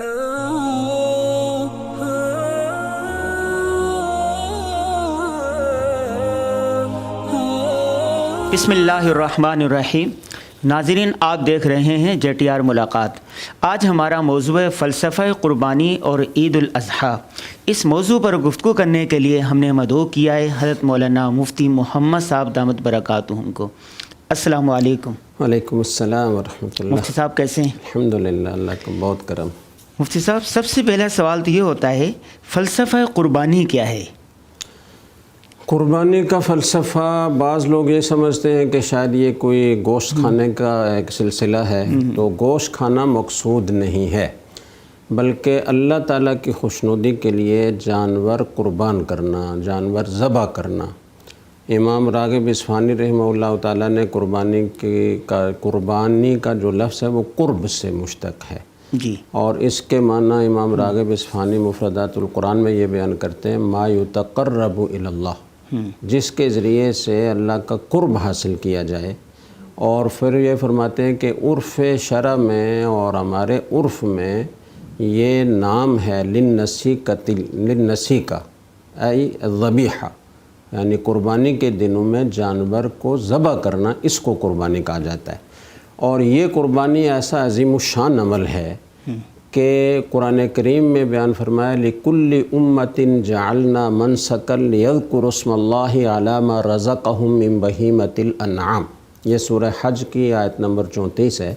بسم اللہ الرحمن الرحیم۔ ناظرین، آپ دیکھ رہے ہیں JTR ملاقات۔ آج ہمارا موضوع ہے فلسفہ قربانی اور عید الاضحیٰ۔ اس موضوع پر گفتگو کرنے کے لیے ہم نے مدعو کیا ہے حضرت مولانا مفتی محمد صاحب دامت برکاتہم کو۔ السلام علیکم۔ وعلیکم السلام ورحمۃ اللہ۔ مفتی صاحب کیسے ہیں؟ الحمدللہ، اللہ کا بہت کرم۔ مفتی صاحب، سب سے پہلا سوال تو یہ ہوتا ہے، فلسفہ قربانی کیا ہے؟ قربانی کا فلسفہ بعض لوگ یہ سمجھتے ہیں کہ شاید یہ کوئی گوشت کھانے کا ایک سلسلہ ہے، تو گوشت کھانا مقصود نہیں ہے، بلکہ اللہ تعالیٰ کی خوشنودی کے لیے جانور قربان کرنا، جانور ذبح کرنا۔ امام راغب اصفہانی رحمہ اللہ تعالیٰ نے قربانی کا جو لفظ ہے وہ قرب سے مشتق ہے جی، اور اس کے معنی امام راغب اصفہانی مفردات القرآن میں یہ بیان کرتے ہیں، ما یتقرب الی اللہ، جس کے ذریعے سے اللہ کا قرب حاصل کیا جائے۔ اور پھر یہ فرماتے ہیں کہ عرف شرع میں اور ہمارے عرف میں یہ نام ہے للنسیکہ ای الذبیحہ، یعنی قربانی کے دنوں میں جانور کو ذبح کرنا، اس کو قربانی کہا جاتا ہے۔ اور یہ قربانی ایسا عظیم الشان عمل ہے کہ قرآن کریم میں بیان فرمایا لِكُلِّ أُمَّةٍ جَعَلْنَا مَنْسَكًا لِيَذْكُرُوا اسْمَ اللَّهِ عَلَى مَا رَزَقَهُم مِّن بَهِيمَةِ الْأَنْعَامِ۔ یہ سورہ حج کی آیت نمبر 34 ہے،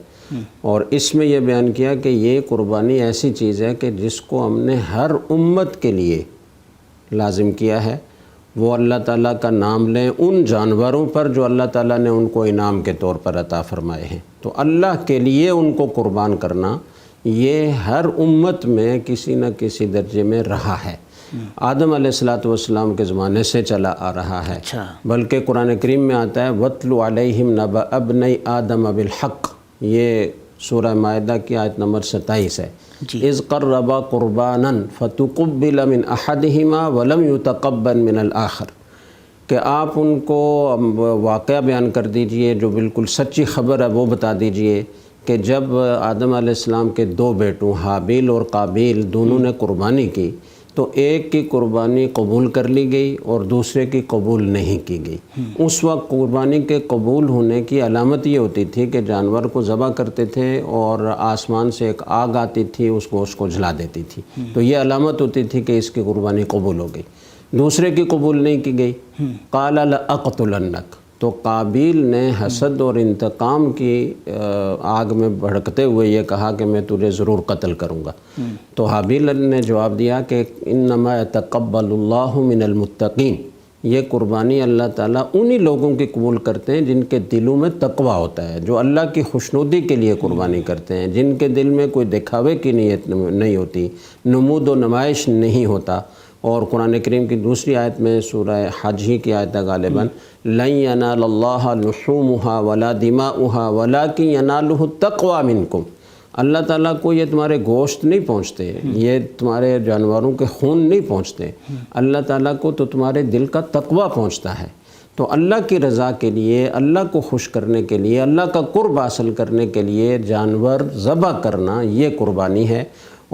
اور اس میں یہ بیان کیا کہ یہ قربانی ایسی چیز ہے کہ جس کو ہم نے ہر امت کے لیے لازم کیا ہے، وہ اللہ تعالیٰ کا نام لیں ان جانوروں پر جو اللہ تعالیٰ نے ان کو انعام کے طور پر عطا فرمائے ہیں۔ تو اللہ کے لیے ان کو قربان کرنا یہ ہر امت میں کسی نہ کسی درجے میں رہا ہے، آدم علیہ السلام کے زمانے سے چلا آ رہا ہے۔ بلکہ قرآن کریم میں آتا ہے وَاتْلُ عَلَيْهِمْ نَبَأَ ابْنَيْ آدَمَ بِالْحَقِّ، یہ سورہ مائدہ کی آیت نمبر 27 ہے۔ اِذْ قَرَّبَا قُرْبَانًا فَتُقُبِّلَ مِنْ أَحَدِهِمَا وَلَمْ يُتَقَبَّلْ مِنَ الْآخَرِ، کہ آپ ان کو واقعہ بیان کر دیجئے جو بالکل سچی خبر ہے، وہ بتا دیجئے کہ جب آدم علیہ السلام کے دو بیٹوں حابیل اور قابیل دونوں نے قربانی کی، تو ایک کی قربانی قبول کر لی گئی اور دوسرے کی قبول نہیں کی گئی۔ اس وقت قربانی کے قبول ہونے کی علامت یہ ہوتی تھی کہ جانور کو ذبح کرتے تھے اور آسمان سے ایک آگ آتی تھی، اس گوشت کو جلا دیتی تھی، تو یہ علامت ہوتی تھی کہ اس کی قربانی قبول ہو گئی۔ دوسرے کی قبول نہیں کی گئی، قال لأقتلنک، تو قابیل نے حسد اور انتقام کی آگ میں بھڑکتے ہوئے یہ کہا کہ میں تجھے ضرور قتل کروں گا۔ تو حابیل نے جواب دیا کہ انما یتقبل اللہ من المتقین، یہ قربانی اللہ تعالیٰ انہی لوگوں کی قبول کرتے ہیں جن کے دلوں میں تقوی ہوتا ہے، جو اللہ کی خوشنودی کے لیے قربانی کرتے ہیں، جن کے دل میں کوئی دکھاوے کی نیت نہیں ہوتی، نمود و نمائش نہیں ہوتا۔ اور قرآن کریم کی دوسری آیت میں سورہ حج ہی کی آیت ہے غالباً، لَن يَنَالَ اللَّهَ لُحُومُهَا وَلَا دِمَاؤُهَا وَلَكِنْ يَنَالُهُ التَّقْوَى مِنْكُمْ، اللہ تعالیٰ کو یہ تمہارے گوشت نہیں پہنچتے، یہ تمہارے جانوروں کے خون نہیں پہنچتے، اللہ تعالیٰ کو تو تمہارے دل کا تقوی پہنچتا ہے۔ تو اللہ کی رضا کے لیے، اللہ کو خوش کرنے کے لیے، اللہ کا قرب حاصل کرنے کے لیے جانور ذبح کرنا یہ قربانی ہے،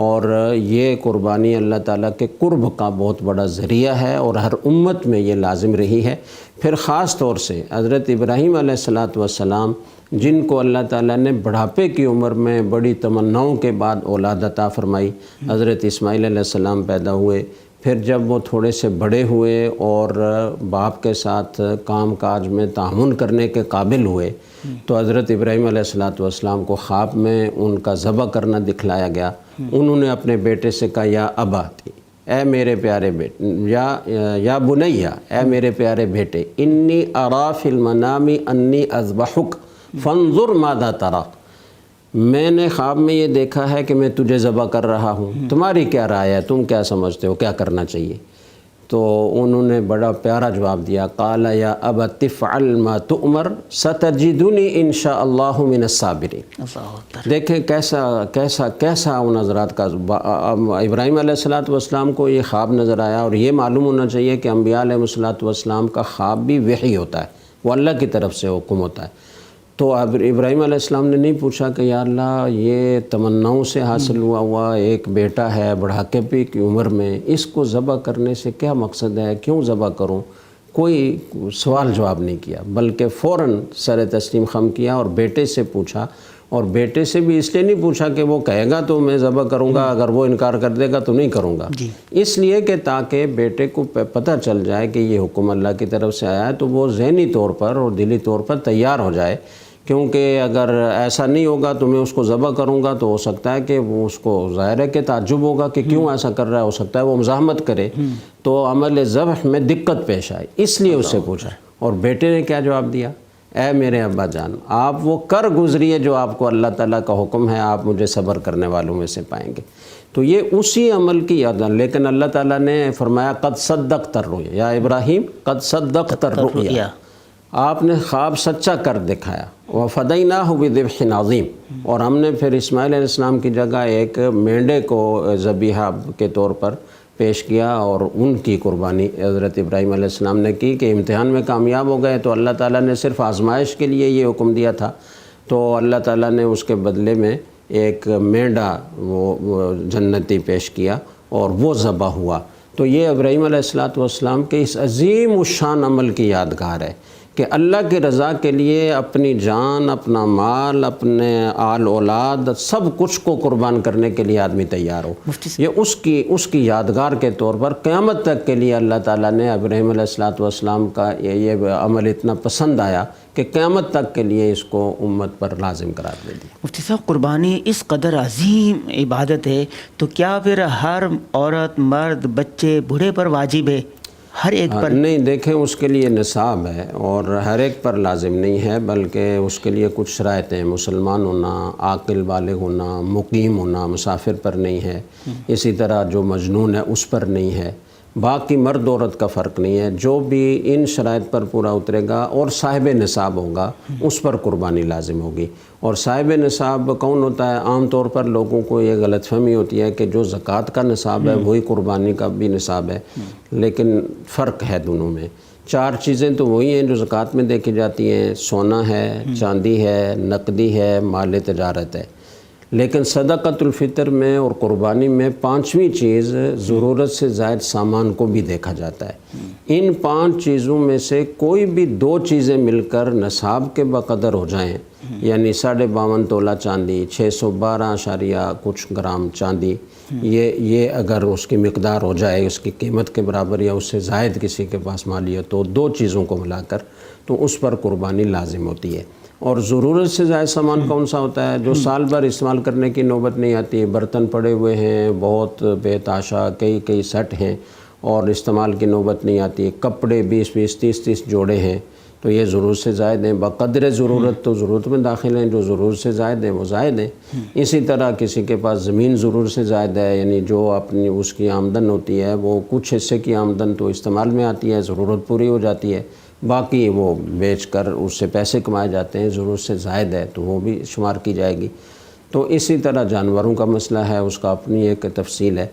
اور یہ قربانی اللہ تعالیٰ کے قرب کا بہت بڑا ذریعہ ہے اور ہر امت میں یہ لازم رہی ہے۔ پھر خاص طور سے حضرت ابراہیم علیہ السلام جن کو اللہ تعالیٰ نے بڑھاپے کی عمر میں بڑی تمناؤں کے بعد اولاد عطا فرمائی، حضرت اسماعیل علیہ السلام پیدا ہوئے، پھر جب وہ تھوڑے سے بڑے ہوئے اور باپ کے ساتھ کام کاج میں تعاون کرنے کے قابل ہوئے، تو حضرت ابراہیم علیہ السلام کو خواب میں ان کا ذبح کرنا دکھلایا گیا۔ انہوں نے اپنے بیٹے سے کہا یا ابا، اے میرے پیارے بیٹے، یا بنیا، اے میرے پیارے بیٹے، انی ارا فی المنام انی اذبحک فانظر ماذا تری، میں نے خواب میں یہ دیکھا ہے کہ میں تجھے ذبح کر رہا ہوں، تمہاری کیا رائے ہے، تم کیا سمجھتے ہو کیا کرنا چاہیے؟ تو انہوں نے بڑا پیارا جواب دیا، قال یا ابت افعل ما تؤمر ستجدنی ان شاء اللہ من الصابرین۔ دیکھیں کیسا ان حضرات کا، ابراہیم علیہ السلام کو یہ خواب نظر آیا، اور یہ معلوم ہونا چاہیے کہ انبیاء علیہ السلام کا خواب بھی وحی ہوتا ہے، وہ اللہ کی طرف سے حکم ہوتا ہے۔ تو اب ابراہیم علیہ السلام نے نہیں پوچھا کہ یا اللہ یہ تمناؤں سے حاصل ہوا ایک بیٹا ہے بڑھاپے کی عمر میں، اس کو ذبح کرنے سے کیا مقصد ہے، کیوں ذبح کروں؟ کوئی سوال جواب نہیں کیا، بلکہ فوراً سر تسلیم خم کیا اور بیٹے سے پوچھا، اور بیٹے سے بھی اس لیے نہیں پوچھا کہ وہ کہے گا تو میں ذبح کروں گا، اگر وہ انکار کر دے گا تو نہیں کروں گا، اس لیے کہ تاکہ بیٹے کو پتہ چل جائے کہ یہ حکم اللہ کی طرف سے آیا ہے، تو وہ ذہنی طور پر اور دلی طور پر تیار ہو جائے، کیونکہ اگر ایسا نہیں ہوگا تو میں اس کو ذبح کروں گا تو ہو سکتا ہے کہ وہ اس کو ظاہر ہے کہ تعجب ہوگا کہ کیوں ایسا کر رہا ہے، ہو سکتا ہے وہ مزاحمت کرے تو عمل ذبح میں دقت پیش آئے، اس لیے اس سے پوچھا۔ اور بیٹے نے کیا جواب دیا؟ اے میرے ابا جان، آپ وہ کر گزریے جو آپ کو اللہ تعالیٰ کا حکم ہے، آپ مجھے صبر کرنے والوں میں سے پائیں گے۔ تو یہ اسی عمل کی یاد ہے، لیکن اللہ تعالیٰ نے فرمایا قد صدقت الرؤیا، یا ابراہیم قد صدقت الرؤیا، آپ نے خواب سچا کر دکھایا۔ وَفَدَيْنَاهُ بِذِبْحٍ عَظِيمٍ، اور ہم نے پھر اسماعیل علیہ السلام کی جگہ ایک مینڈے کو ذبیحہ کے طور پر پیش کیا، اور ان کی قربانی حضرت ابراہیم علیہ السلام نے کی کہ امتحان میں کامیاب ہو گئے تو اللہ تعالیٰ نے صرف آزمائش کے لیے یہ حکم دیا تھا، تو اللہ تعالیٰ نے اس کے بدلے میں ایک مینڈا وہ جنتی پیش کیا اور وہ ذبح ہوا۔ تو یہ ابراہیم علیہ السلام کے اس عظیم الشان عمل کی یادگار ہے کہ اللہ کی رضا کے لیے اپنی جان، اپنا مال، اپنے آل اولاد، سب کچھ کو قربان کرنے کے لیے آدمی تیار ہو۔ یہ اس کی یادگار کے طور پر قیامت تک کے لیے اللہ تعالیٰ نے ابراہیم علیہ السلام کا یہ عمل اتنا پسند آیا کہ قیامت تک کے لیے اس کو امت پر لازم قرار دے دیا۔ مفتی صاحب، قربانی اس قدر عظیم عبادت ہے تو کیا پھر ہر عورت، مرد، بچے، بوڑھے پر واجب ہے؟ ہر ایک پر نہیں، دیکھیں اس کے لیے نصاب ہے اور ہر ایک پر لازم نہیں ہے، بلکہ اس کے لیے کچھ شرائط ہیں، مسلمان ہونا، عاقل بالغ ہونا، مقیم ہونا، مسافر پر نہیں ہے، اسی طرح جو مجنون ہے اس پر نہیں ہے، باقی مرد عورت کا فرق نہیں ہے، جو بھی ان شرائط پر پورا اترے گا اور صاحب نصاب ہوگا اس پر قربانی لازم ہوگی۔ اور صاحب نصاب کون ہوتا ہے؟ عام طور پر لوگوں کو یہ غلط فہمی ہوتی ہے کہ جو زکوٰۃ کا نصاب ہے وہی قربانی کا بھی نصاب ہے، لیکن فرق ہے دونوں میں۔ 4 چیزیں تو وہی ہیں جو زکوٰۃ میں دیکھی جاتی ہیں، سونا ہے، چاندی ہے، نقدی ہے، مال تجارت ہے، لیکن صدقۃ الفطر میں اور قربانی میں 5ویں چیز ضرورت سے زائد سامان کو بھی دیکھا جاتا ہے۔ ان 5 چیزوں میں سے کوئی بھی 2 چیزیں مل کر نصاب کے بقدر ہو جائیں، یعنی 52.5 تولہ چاندی، 612 کچھ گرام چاندی، یہ اگر اس کی مقدار ہو جائے اس کی قیمت کے برابر یا اس سے زائد کسی کے پاس مالی ہے تو 2 چیزوں کو ملا کر تو اس پر قربانی لازم ہوتی ہے۔ اور ضرورت سے زائد سامان کون سا ہوتا ہے؟ جو سال بھر استعمال کرنے کی نوبت نہیں آتی، برتن پڑے ہوئے ہیں، بہت بے تحاشا کئی سیٹ ہیں اور استعمال کی نوبت نہیں آتی، کپڑے 20 30 جوڑے ہیں، تو یہ ضرورت سے زائد ہیں، بقدر ضرورت تو ضرورت میں داخل ہیں، جو ضرورت سے زائد ہیں وہ زائد ہیں۔ اسی طرح کسی کے پاس زمین ضرورت سے زائد ہے، یعنی جو اپنی اس کی آمدن ہوتی ہے وہ کچھ حصے کی آمدن تو استعمال میں آتی ہے، ضرورت پوری ہو جاتی ہے، باقی وہ بیچ کر اس سے پیسے کمائے جاتے ہیں، ضرورت سے زائد ہے تو وہ بھی شمار کی جائے گی۔ تو اسی طرح جانوروں کا مسئلہ ہے، اس کا اپنی ایک تفصیل ہے۔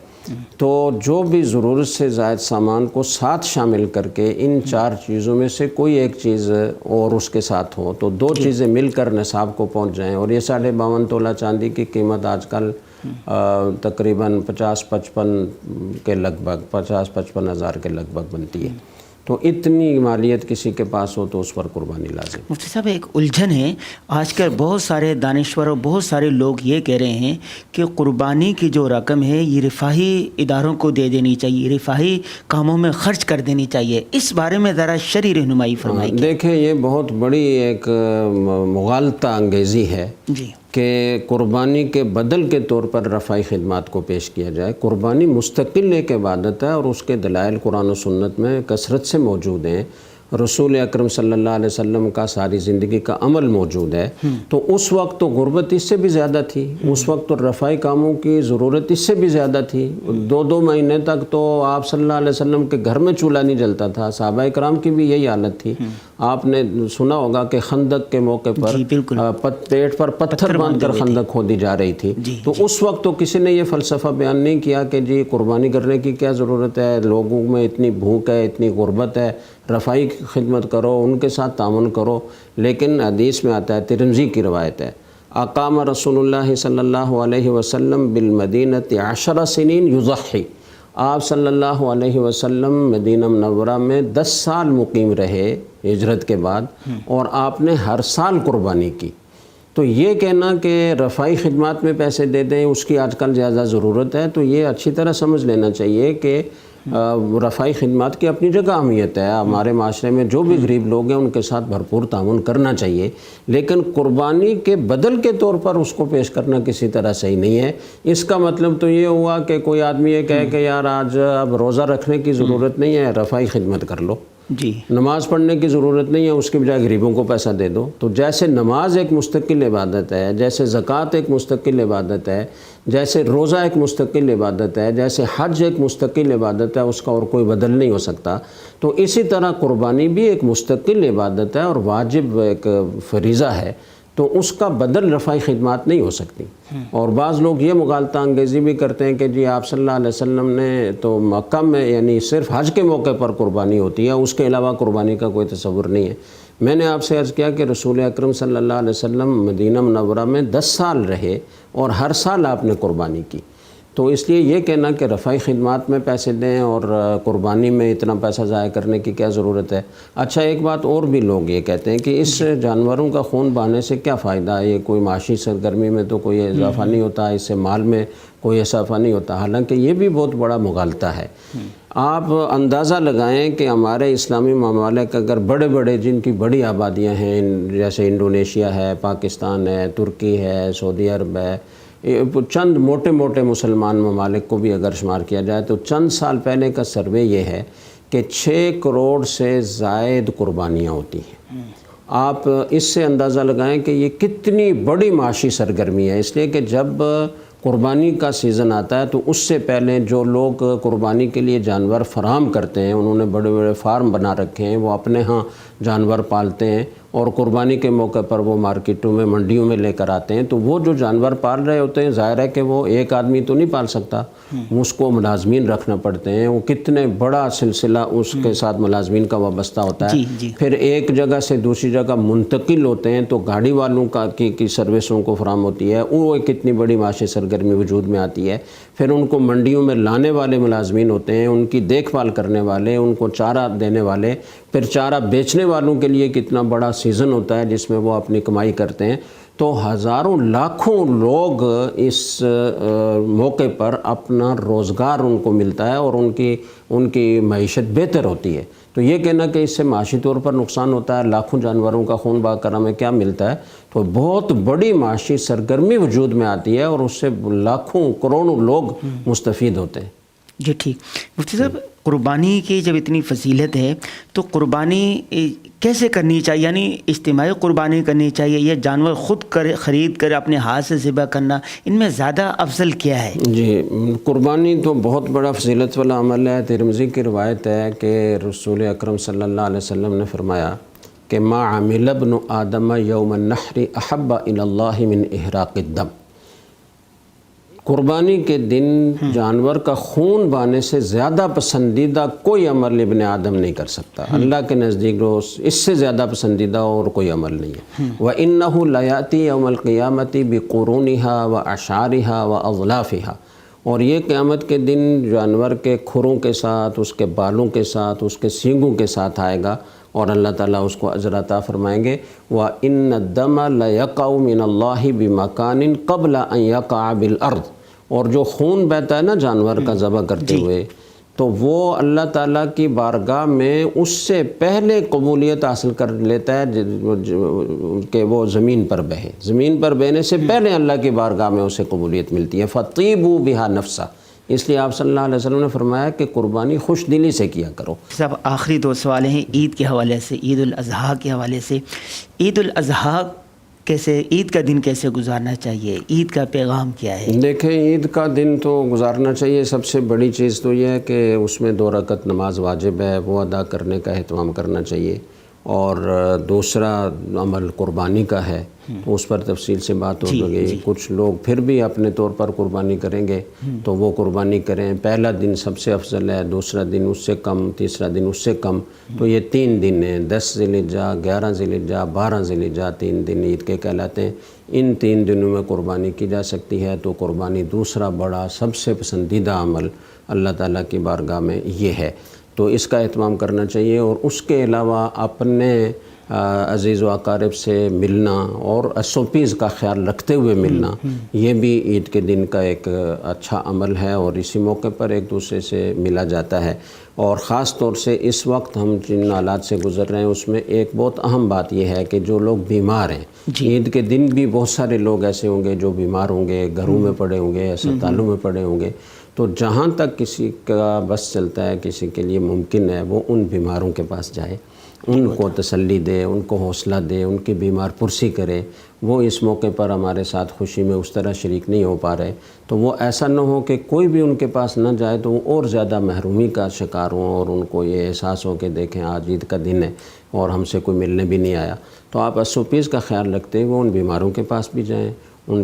تو جو بھی ضرورت سے زائد سامان کو ساتھ شامل کر کے ان 4 چیزوں میں سے کوئی ایک چیز اور اس کے ساتھ ہو تو 2 چیزیں مل کر نصاب کو پہنچ جائیں، اور یہ 52.5 تولہ چاندی کی قیمت آج کل تقریباً 50-55 کے لگ بھگ 50-55 ہزار کے لگ بھگ بنتی ہے، تو اتنی مالیت کسی کے پاس ہو تو اس پر قربانی لازم۔ مفتی صاحب، ایک الجھن ہے آج کل، بہت سارے دانشور اور بہت سارے لوگ یہ کہہ رہے ہیں کہ قربانی کی جو رقم ہے یہ رفاہی اداروں کو دے دینی چاہیے، رفاہی کاموں میں خرچ کر دینی چاہیے، اس بارے میں ذرا شرعی رہنمائی فرمائیں۔ دیکھیں یہ بہت بڑی ایک مغالطہ انگیزی ہے کہ قربانی کے بدل کے طور پر رفاہی خدمات کو پیش کیا جائے۔ قربانی مستقل ایک عبادت ہے اور اس کے دلائل قرآن و سنت میں کثرت سے موجود ہیں، رسول اکرم صلی اللہ علیہ وسلم کا ساری زندگی کا عمل موجود ہے۔ تو اس وقت تو غربت اس سے بھی زیادہ تھی، اس وقت تو رفاہی کاموں کی ضرورت اس سے بھی زیادہ تھی، 2 مہینے تک تو آپ صلی اللہ علیہ وسلم کے گھر میں چولہا نہیں جلتا تھا، صحابہ کرام کی بھی یہی حالت تھی، آپ نے سنا ہوگا کہ خندق کے موقع پر پیٹ پر پتھر باندھ کر خندق کھودی جا رہی تھی، تو اس وقت تو کسی نے یہ فلسفہ بیان نہیں کیا کہ جی قربانی کرنے کی کیا ضرورت ہے، لوگوں میں اتنی بھوک ہے، اتنی غربت ہے، رفائی کی خدمت کرو، ان کے ساتھ تعاون کرو۔ لیکن حدیث میں آتا ہے، ترمذی کی روایت ہے، اقام رسول اللہ صلی اللہ علیہ وسلم بالمدینۃ 10 سنین یضحی، آپ صلی اللہ علیہ وسلم مدینہ منورہ میں 10 سال مقیم رہے ہجرت کے بعد، اور آپ نے ہر سال قربانی کی۔ تو یہ کہنا کہ رفائی خدمات میں پیسے دے دیں اس کی آج کل زیادہ ضرورت ہے، تو یہ اچھی طرح سمجھ لینا چاہیے کہ رفائی خدمات کی اپنی جگہ اہمیت ہے۔ ہمارے معاشرے میں جو بھی غریب لوگ ہیں ان کے ساتھ بھرپور تعاون کرنا چاہیے، لیکن قربانی کے بدل کے طور پر اس کو پیش کرنا کسی طرح صحیح نہیں ہے۔ اس کا مطلب تو یہ ہوا کہ کوئی آدمی یہ کہے کہ یار آج اب روزہ رکھنے کی ضرورت نہیں ہے، رفائی خدمت کر لو، نماز پڑھنے کی ضرورت نہیں ہے، اس کے بجائے غریبوں کو پیسہ دے دو۔ تو جیسے نماز ایک مستقل عبادت ہے، جیسے زکوٰۃ ایک مستقل عبادت ہے، جیسے روزہ ایک مستقل عبادت ہے، جیسے حج ایک مستقل عبادت ہے، اس کا اور کوئی بدل نہیں ہو سکتا، تو اسی طرح قربانی بھی ایک مستقل عبادت ہے اور واجب ایک فریضہ ہے، تو اس کا بدل رفائی خدمات نہیں ہو سکتی۔ اور بعض لوگ یہ مغالطہ انگیزی بھی کرتے ہیں کہ جی آپ صلی اللہ علیہ وسلم نے تو مکہ میں یعنی صرف حج کے موقع پر قربانی ہوتی ہے، اس کے علاوہ قربانی کا کوئی تصور نہیں ہے۔ میں نے آپ سے عرض کیا کہ رسول اکرم صلی اللہ علیہ وسلم مدینہ منورہ میں 10 سال رہے اور ہر سال آپ نے قربانی کی، تو اس لیے یہ کہنا کہ رفائی خدمات میں پیسے دیں اور قربانی میں اتنا پیسہ ضائع کرنے کی کیا ضرورت ہے۔ اچھا ایک بات اور بھی لوگ یہ کہتے ہیں کہ اس جانوروں کا خون بہانے سے کیا فائدہ ہے، یہ کوئی معاشی سرگرمی میں تو کوئی اضافہ نہیں ہوتا، اس سے مال میں کوئی اضافہ نہیں ہوتا، حالانکہ یہ بھی بہت بڑا مغالطہ ہے۔ آپ اندازہ لگائیں کہ ہمارے اسلامی ممالک اگر بڑے بڑے جن کی بڑی آبادیاں ہیں، جیسے انڈونیشیا ہے، پاکستان ہے، ترکی ہے، سعودی عرب ہے، چند موٹے موٹے مسلمان ممالک کو بھی اگر شمار کیا جائے تو چند سال پہلے کا سروے یہ ہے کہ 6 کروڑ سے زائد قربانیاں ہوتی ہیں۔ آپ اس سے اندازہ لگائیں کہ یہ کتنی بڑی معاشی سرگرمی ہے، اس لیے کہ جب قربانی کا سیزن آتا ہے تو اس سے پہلے جو لوگ قربانی کے لیے جانور فراہم کرتے ہیں، انہوں نے بڑے بڑے فارم بنا رکھے ہیں، وہ اپنے ہاں جانور پالتے ہیں اور قربانی کے موقع پر وہ مارکیٹوں میں منڈیوں میں لے کر آتے ہیں، تو وہ جو جانور پال رہے ہوتے ہیں ظاہر ہے کہ وہ ایک آدمی تو نہیں پال سکتا، اس کو ملازمین رکھنا پڑتے ہیں، وہ کتنے بڑا سلسلہ اس کے ساتھ ملازمین کا وابستہ ہوتا ہے، پھر ایک جگہ سے دوسری جگہ منتقل ہوتے ہیں تو گاڑی والوں کی سروسوں کو فراہم ہوتی ہے، وہ کتنی بڑی معاشی سرگرمی وجود میں آتی ہے، پھر ان کو منڈیوں میں لانے والے ملازمین ہوتے ہیں، ان کی دیکھ بھال کرنے والے، ان کو چارہ دینے والے، پھر چارہ بیچنے والوں کے لیے کتنا بڑا سیزن ہوتا ہے جس میں وہ اپنی کمائی کرتے ہیں، تو ہزاروں لاکھوں لوگ اس موقع پر اپنا روزگار ان کو ملتا ہے اور ان کی معیشت بہتر ہوتی ہے۔ تو یہ کہنا کہ اس سے معاشی طور پر نقصان ہوتا ہے، لاکھوں جانوروں کا خون بہا کر ہمیں کیا ملتا ہے، تو بہت بڑی معاشی سرگرمی وجود میں آتی ہے اور اس سے لاکھوں کروڑوں لوگ مستفید ہوتے ہیں۔ جی ٹھیک مفتی صاحب، قربانی کی جب اتنی فضیلت ہے تو قربانی کیسے کرنی چاہیے، یعنی اجتماعی قربانی کرنی چاہیے یا جانور خود خرید کر اپنے ہاتھ سے ذبح کرنا، ان میں زیادہ افضل کیا ہے؟ جی قربانی تو بہت بڑا فضیلت والا عمل ہے۔ ترمذی کی روایت ہے کہ رسول اکرم صلی اللہ علیہ وسلم نے فرمایا کہ ما عمل ابن آدم یوم النحر احب الی اللہ من احراق الدم، قربانی کے دن جانور کا خون بہانے سے زیادہ پسندیدہ کوئی عمل ابن آدم نہیں کر سکتا، اللہ کے نزدیک اس سے زیادہ پسندیدہ اور کوئی عمل نہیں ہے۔ وَإِنَّهُ لَيَأْتِي يَوْمَ الْقِيَامَةِ بِقُرُونِهَا وَأَشْعَارِهَا وَأَظْلَافِهَا، اور یہ قیامت کے دن جانور کے کھروں کے ساتھ، اس کے بالوں کے ساتھ، اس کے سینگوں کے ساتھ آئے گا اور اللہ تعالیٰ اس کو اجر عطا فرمائیں گے۔ وَإِنَّ الدَّمَ لَيَقَعُ مِنَ اللَّهِ بِمَكَانٍ قَبْلَ أَن يَقَعَ بِالْأَرْضِ، اور جو خون بہتا ہے نا جانور کا ذبح کرتے ہوئے، تو وہ اللہ تعالیٰ کی بارگاہ میں اس سے پہلے قبولیت حاصل کر لیتا ہے کہ وہ زمین پر بہے، زمین پر بہنے سے پہلے اللہ کی بارگاہ میں اسے قبولیت ملتی ہے۔ فَطِيبُوا بِهَا نَفْسًا، اس لیے آپ صلی اللہ علیہ وسلم نے فرمایا کہ قربانی خوش دلی سے کیا کرو۔ صاحب آخری 2 سوال ہیں عید کے حوالے سے، عید الاضحیٰ کے حوالے سے۔ عید الاضحیٰ کیسے، عید کا دن کیسے گزارنا چاہیے، عید کا پیغام کیا ہے؟ دیکھیں عید کا دن تو گزارنا چاہیے، سب سے بڑی چیز تو یہ ہے کہ اس میں 2 رکعت نماز واجب ہے، وہ ادا کرنے کا اہتمام کرنا چاہیے، اور دوسرا عمل قربانی کا ہے، تو اس پر تفصیل سے بات ہو گئی۔ کچھ لوگ پھر بھی اپنے طور پر قربانی کریں گے تو وہ قربانی کریں، پہلا دن سب سے افضل ہے، دوسرا دن اس سے کم، تیسرا دن اس سے کم، تو یہ 3 دن ہیں، 10 ذی الحجہ، 11 ذی الحجہ، 12 ذی الحجہ، 3 دن عید کے کہلاتے ہیں۔ ان 3 دنوں میں قربانی کی جا سکتی ہے، تو قربانی دوسرا بڑا سب سے پسندیدہ عمل اللہ تعالیٰ کی بارگاہ میں یہ ہے، تو اس کا اہتمام کرنا چاہیے۔ اور اس کے علاوہ اپنے عزیز و اقارب سے ملنا اور SOPs کا خیال رکھتے ہوئے ملنا، یہ بھی عید کے دن کا ایک اچھا عمل ہے، اور اسی موقع پر ایک دوسرے سے ملا جاتا ہے۔ اور خاص طور سے اس وقت ہم جن حالات سے گزر رہے ہیں اس میں ایک بہت اہم بات یہ ہے کہ جو لوگ بیمار ہیں، عید کے دن بھی بہت سارے لوگ ایسے ہوں گے جو بیمار ہوں گے، گھروں میں پڑے ہوں گے، اسپتالوں میں پڑے ہوں گے، تو جہاں تک کسی کا بس چلتا ہے، کسی کے لیے ممکن ہے، وہ ان بیماروں کے پاس جائے، ان کو تسلی دے، ان کو حوصلہ دے، ان کی بیمار پرسی کرے۔ وہ اس موقع پر ہمارے ساتھ خوشی میں اس طرح شریک نہیں ہو پا رہے، تو وہ ایسا نہ ہو کہ کوئی بھی ان کے پاس نہ جائے تو وہ اور زیادہ محرومی کا شکار ہوں، اور ان کو یہ احساس ہو کہ دیکھیں آج عید کا دن ہے اور ہم سے کوئی ملنے بھی نہیں آیا۔ تو آپ SOPs کا خیال رکھتے ہوئے ان بیماروں کے پاس بھی جائیں، ان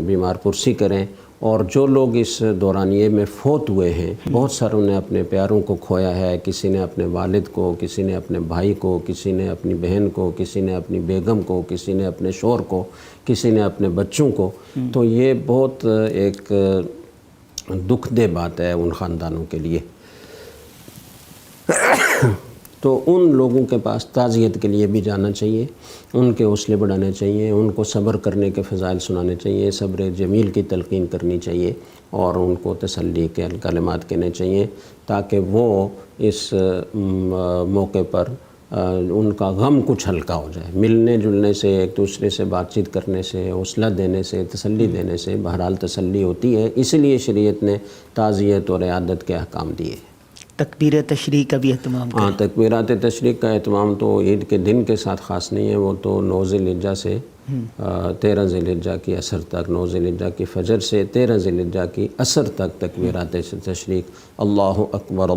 بیمار پرسی کریں۔ اور جو لوگ اس دورانیے میں فوت ہوئے ہیں، بہت ساروں نے اپنے پیاروں کو کھویا ہے، کسی نے اپنے والد کو، کسی نے اپنے بھائی کو، کسی نے اپنی بہن کو، کسی نے اپنی بیگم کو، کسی نے اپنے شوہر کو، کسی نے اپنے بچوں کو، تو یہ بہت ایک دکھ دہ بات ہے ان خاندانوں کے لیے۔ تو ان لوگوں کے پاس تعزیت کے لیے بھی جانا چاہیے، ان کے حوصلے بڑھانے چاہیے، ان کو صبر کرنے کے فضائل سنانے چاہیے، صبر جمیل کی تلقین کرنی چاہیے، اور ان کو تسلی کے کلمات کہنے چاہیے، تاکہ وہ اس موقع پر ان کا غم کچھ ہلکا ہو جائے۔ ملنے جلنے سے، ایک دوسرے سے بات چیت کرنے سے، حوصلہ دینے سے، تسلی دینے سے بہرحال تسلی ہوتی ہے، اس لیے شریعت نے تعزیت اور عیادت کے احکام دیے۔ تکبیر تشریق کا بھی اہتمام کریں۔ ہاں، تکبیرات تشریق کا اہتمام تو عید کے دن کے ساتھ خاص نہیں ہے، وہ تو 9 ذی الحجہ سے 13 ذی الحجہ کی عصر تک، 9 ذی الحجہ کی فجر سے 13 ذی الحجہ کی عصر تک تکبیرات تشریق، اللہ اکبر،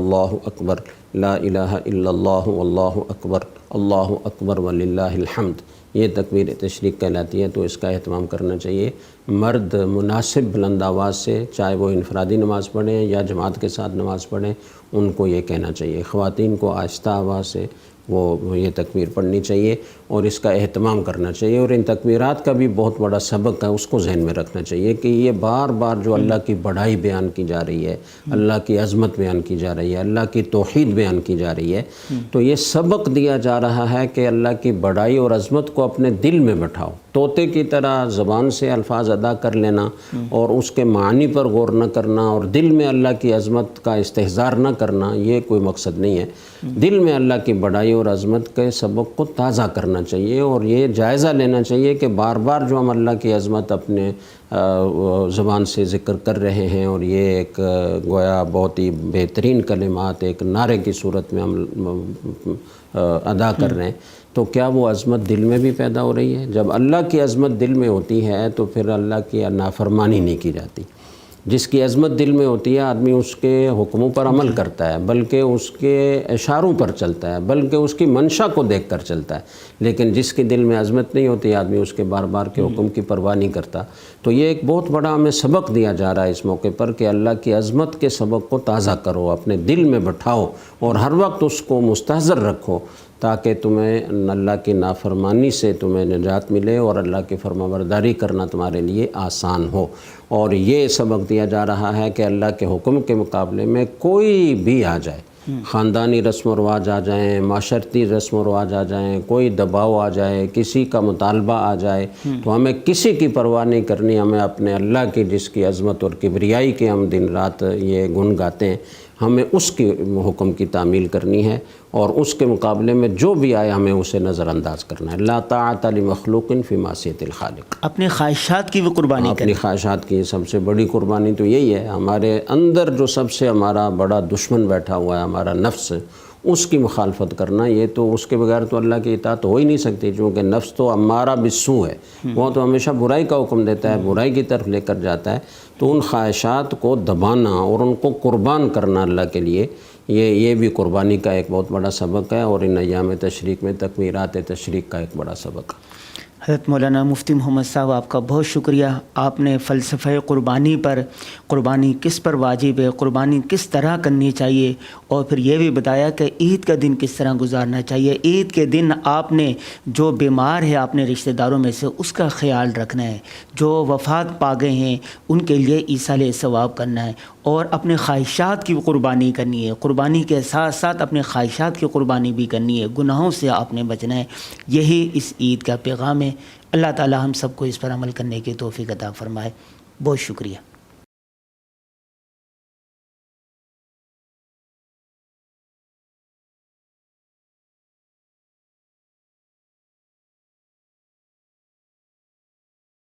لا الہ الا اللہ، واللہ اکبر وللہ الحمد، یہ تکبیر تشریق کہلاتی ہے، تو اس کا اہتمام کرنا چاہیے۔ مرد مناسب بلند آواز سے، چاہے وہ انفرادی نماز پڑھیں یا جماعت کے ساتھ نماز پڑھیں، ان کو یہ کہنا چاہیے۔ خواتین کو آہستہ آواز سے وہ یہ تکبیر پڑھنی چاہیے اور اس کا اہتمام کرنا چاہیے۔ اور ان تکبیرات کا بھی بہت بڑا سبق ہے، اس کو ذہن میں رکھنا چاہیے کہ یہ بار بار جو اللہ کی بڑائی بیان کی جا رہی ہے، اللہ کی عظمت بیان کی جا رہی ہے، اللہ کی توحید بیان کی جا رہی ہے، تو یہ سبق دیا جا رہا ہے کہ اللہ کی بڑائی اور عظمت کو اپنے دل میں بٹھاؤ۔ طوطے کی طرح زبان سے الفاظ ادا کر لینا اور اس کے معنی پر غور نہ کرنا اور دل میں اللہ کی عظمت کا استحضار نہ کرنا، یہ کوئی مقصد نہیں ہے۔ دل میں اللہ کی بڑائی اور عظمت کے سبق کو تازہ کرنا چاہیے، اور یہ جائزہ لینا چاہیے کہ بار بار جو ہم اللہ کی عظمت اپنے زبان سے ذکر کر رہے ہیں، اور یہ ایک گویا بہت ہی بہترین کلمات ایک نعرے کی صورت میں ہم ادا کر رہے ہیں، تو کیا وہ عظمت دل میں بھی پیدا ہو رہی ہے؟ جب اللہ کی عظمت دل میں ہوتی ہے تو پھر اللہ کی نافرمانی نہیں کی جاتی۔ جس کی عظمت دل میں ہوتی ہے، آدمی اس کے حکموں پر عمل کرتا ہے، بلکہ اس کے اشاروں پر چلتا ہے، بلکہ اس کی منشا کو دیکھ کر چلتا ہے۔ لیکن جس کے دل میں عظمت نہیں ہوتی، آدمی اس کے بار بار کے حکم کی پرواہ نہیں کرتا۔ تو یہ ایک بہت بڑا ہمیں سبق دیا جا رہا ہے اس موقع پر کہ اللہ کی عظمت کے سبق کو تازہ کرو، اپنے دل میں بٹھاؤ اور ہر وقت اس کو مستحضر رکھو، تاکہ تمہیں اللہ کی نافرمانی سے تمہیں نجات ملے اور اللہ کی فرمانبرداری کرنا تمہارے لیے آسان ہو۔ اور یہ سبق دیا جا رہا ہے کہ اللہ کے حکم کے مقابلے میں کوئی بھی آ جائے، خاندانی رسم و رواج آ جائیں، معاشرتی رسم و رواج آ جائیں، کوئی دباؤ آ جائے، کسی کا مطالبہ آ جائے، تو ہمیں کسی کی پرواہ نہیں کرنی۔ ہمیں اپنے اللہ کی، جس کی عظمت اور کبریائی کے ہم دن رات یہ گن گاتے ہیں، ہمیں اس کی حکم کی تعمیل کرنی ہے، اور اس کے مقابلے میں جو بھی آئے ہمیں اسے نظر انداز کرنا ہے۔ لا طاعۃ لمخلوق فی معصیۃ الخالق، اپنے خواہشات کی وہ قربانی کریں۔ اپنی خواہشات کی سب سے بڑی قربانی تو یہی ہے۔ ہمارے اندر جو سب سے ہمارا بڑا دشمن بیٹھا ہوا ہے، ہمارا نفس، اس کی مخالفت کرنا، یہ تو اس کے بغیر تو اللہ کی اطاعت ہو ہی نہیں سکتی، چونکہ نفس تو امارہ بالسوء ہے، وہ تو ہمیشہ برائی کا حکم دیتا ہے، برائی کی طرف لے کر جاتا ہے۔ تو ان خواہشات کو دبانا اور ان کو قربان کرنا اللہ کے لیے، یہ بھی قربانی کا ایک بہت بڑا سبق ہے، اور ان ایام تشریق میں تکمیرات تشریق کا ایک بڑا سبق ہے۔ حضرت مولانا مفتی محمد صاحب، آپ کا بہت شکریہ۔ آپ نے فلسفہ قربانی پر، قربانی کس پر واجب ہے، قربانی کس طرح کرنی چاہیے، اور پھر یہ بھی بتایا کہ عید کا دن کس طرح گزارنا چاہیے۔ عید کے دن آپ نے جو بیمار ہے اپنے رشتہ داروں میں سے اس کا خیال رکھنا ہے، جو وفات پا گئے ہیں ان کے لیے ایصال ثواب کرنا ہے، اور اپنے خواہشات کی قربانی کرنی ہے۔ قربانی کے ساتھ ساتھ اپنے خواہشات کی قربانی بھی کرنی ہے، گناہوں سے آپ نے بچنا ہے۔ یہی اس عید کا پیغام ہے۔ اللہ تعالی ہم سب کو اس پر عمل کرنے کی توفیق عطا فرمائے۔ بہت شکریہ۔